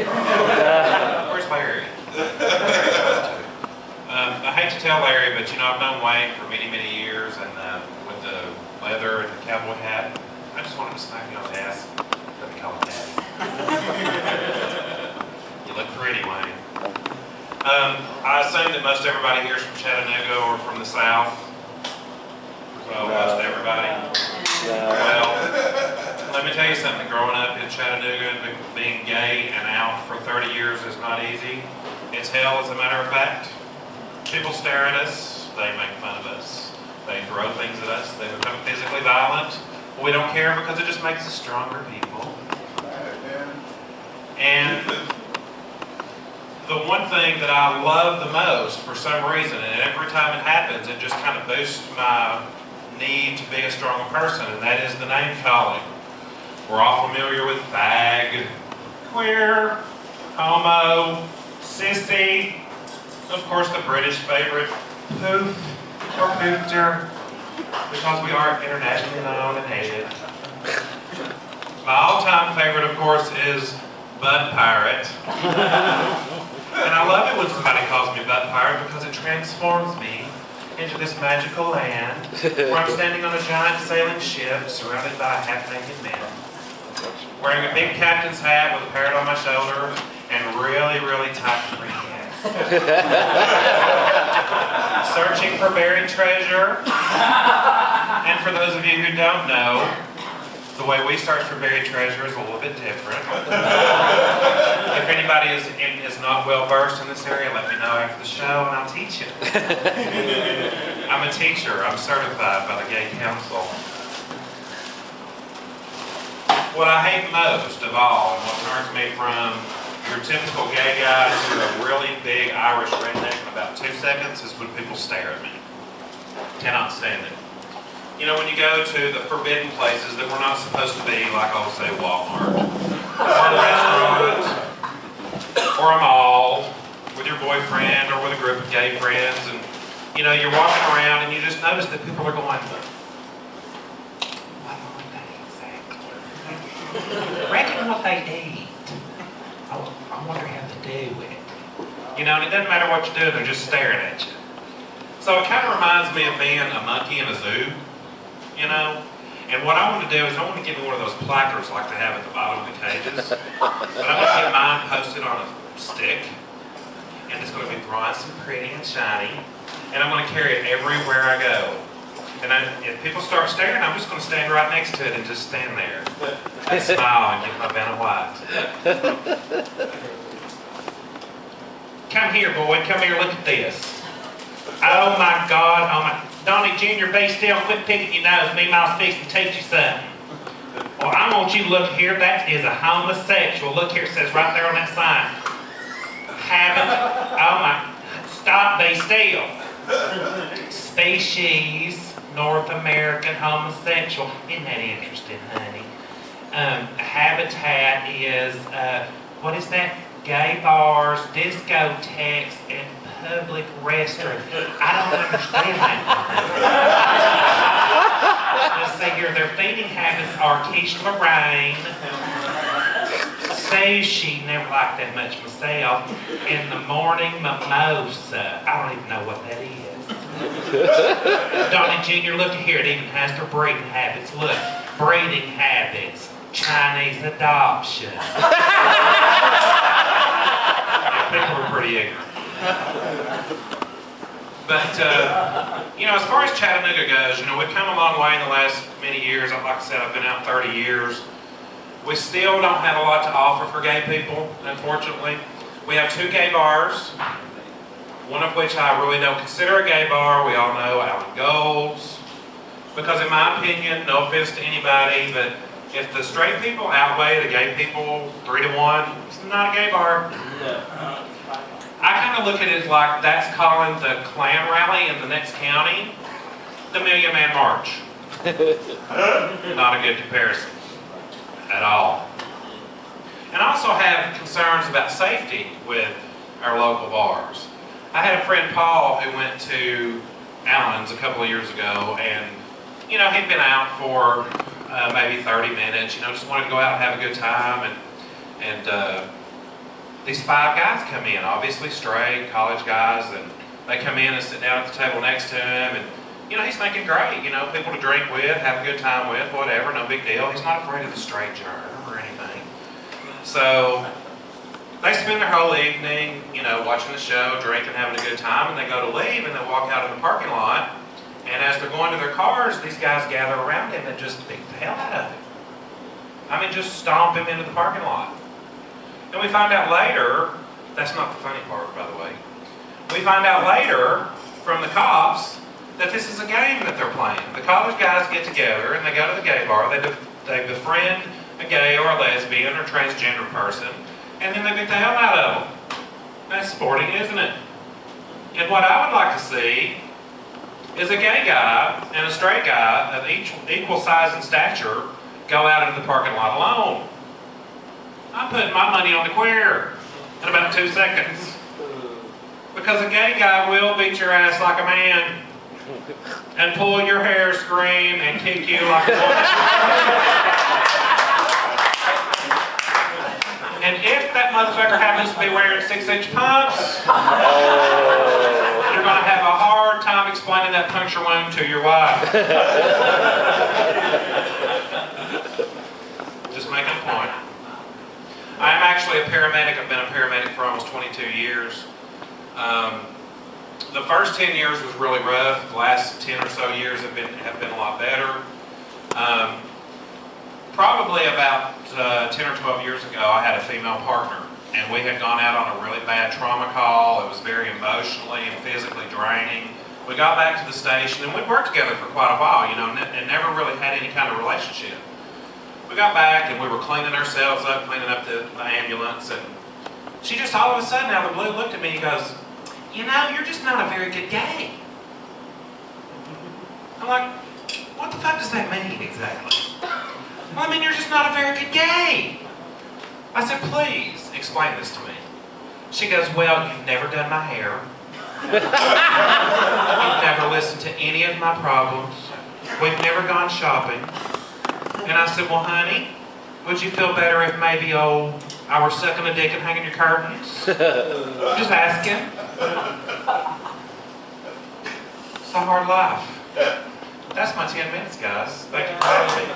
Where's Larry? I hate to tell Larry, but I've known Wayne for many, many years, and with the leather and the cowboy hat, I just wanted to smack you on the ass. Let me call him Daddy. You look pretty, Wayne. I assume that most everybody here is from Chattanooga or from the South. Well, most everybody. Well, let me tell you something. Growing up in Chattanooga and being gay and out for 30 years is not easy. It's hell, as a matter of fact. People stare at us. They make fun of us. They throw things at us. They become physically violent. But we don't care because it just makes us stronger people. And the one thing that I love the most, for some reason, and every time it happens, it just kind of boosts my need to be a stronger person, and that is the name calling. We're all familiar with fag, queer, homo, sissy, of course the British favorite, poof or poofter, because we are internationally known and hated. My all-time favorite, of course, is Bud Pirate. And I love it when somebody calls me Bud Pirate because it transforms me into this magical land where I'm standing on a giant sailing ship surrounded by half-naked men, wearing a big captain's hat with a parrot on my shoulder and really, really tight green hands. Searching for buried treasure. And for those of you who don't know, the way we search for buried treasure is a little bit different. If anybody is not well versed in this area, let me know after the show and I'll teach you. I'm a teacher. I'm certified by the Gay Council. What I hate most of all, and what turns me from your typical gay guy to a really big Irish redneck in about 2 seconds, is when people stare at me. Cannot stand it. When you go to the forbidden places that we're not supposed to be, like I'll say Walmart, or a restaurant, or a mall, with your boyfriend or with a group of gay friends, and you're walking around and you just notice that people are going, what are they exactly? Reckon what they eat. I wonder how they do it. And it doesn't matter what you do, they're just staring at you. So it kind of reminds me of being a monkey in a zoo. And what I want to do is I want to get me one of those placards like they have at the bottom of the cages. But I'm going to get mine posted on a stick. And it's going to be bronze and pretty and shiny. And I'm going to carry it everywhere I go. And if people start staring, I'm just going to stand right next to it and just stand there. And smile and get my Vanna White. Come here, boy. Come here, look at this. Oh my God, oh my... Donnie Jr., be still, quit picking your nose. Me and Miles fixing to teach you something. Well, I want you to look here. That is a homosexual. Look here, it says right there on that sign. Oh my, stop, be still. Species, North American homosexual. Isn't that interesting, honey? Habitat is, what is that? Gay bars, discotheques, and public restrooms. I don't understand that. Let's see here. Their feeding habits are quiche Lorraine, sushi, never liked that much myself, in the morning mimosa. I don't even know what that is. Donnie Jr., look here. It even has their breeding habits. Look, breeding habits, Chinese adoption. People are pretty ignorant. But, as far as Chattanooga goes, we've come a long way in the last many years. Like I said, I've been out 30 years. We still don't have a lot to offer for gay people, unfortunately. We have 2 gay bars, one of which I really don't consider a gay bar. We all know Alan Gold's. Because in my opinion, no offense to anybody, but if the straight people outweigh the gay people 3 to 1, it's not a gay bar. I kind of look at it like that's calling the Klan rally in the next county the Million Man March. Not a good comparison at all. And I also have concerns about safety with our local bars. I had a friend, Paul, who went to Allen's a couple of years ago, and he'd been out for maybe 30 minutes, just wanted to go out and have a good time, and these 5 guys come in, obviously straight, college guys, and they come in and sit down at the table next to him, and he's thinking, great, people to drink with, have a good time with, whatever, no big deal. He's not afraid of the stranger or anything. So they spend their whole evening, watching the show, drinking, having a good time, and they go to leave, and they walk out in the parking lot, and as they're going to their cars, these guys gather around him and just beat the hell out of him. I mean, just stomp him into the parking lot. And we find out later, that's not the funny part, by the way. We find out later from the cops that this is a game that they're playing. The college guys get together and they go to the gay bar. They befriend a gay or a lesbian or transgender person, and then they beat the hell out of them. That's sporting, isn't it? And what I would like to see is a gay guy and a straight guy of equal size and stature go out into the parking lot alone. I'm putting my money on the queer in about 2 seconds. Because a gay guy will beat your ass like a man and pull your hair, scream, and kick you like a woman. And if that motherfucker happens to be wearing 6-inch pumps, you're going to have a hard time explaining that puncture wound to your wife. Just making a point. I am actually a paramedic. I've been a paramedic for almost 22 years. The first 10 years was really rough. The last 10 or so years have been a lot better. Probably about 10 or 12 years ago, I had a female partner, and we had gone out on a really bad trauma call. It was very emotionally and physically draining. We got back to the station, and we'd worked together for quite a while, and never really had any kind of relationship. We got back, and we were cleaning ourselves up, cleaning up the ambulance, and she just all of a sudden, out of the blue, looked at me and goes, you're just not a very good gay. I'm like, what the fuck does that mean exactly? Well, I mean, you're just not a very good gay. I said, please, explain this to me. She goes, well, you've never done my hair. You've never listened to any of my problems. We've never gone shopping. And I said, well, honey, would you feel better if maybe, I were sucking a dick and hanging your curtains? Just asking. It's a hard life. That's my 10 minutes, guys. Thank you for having me.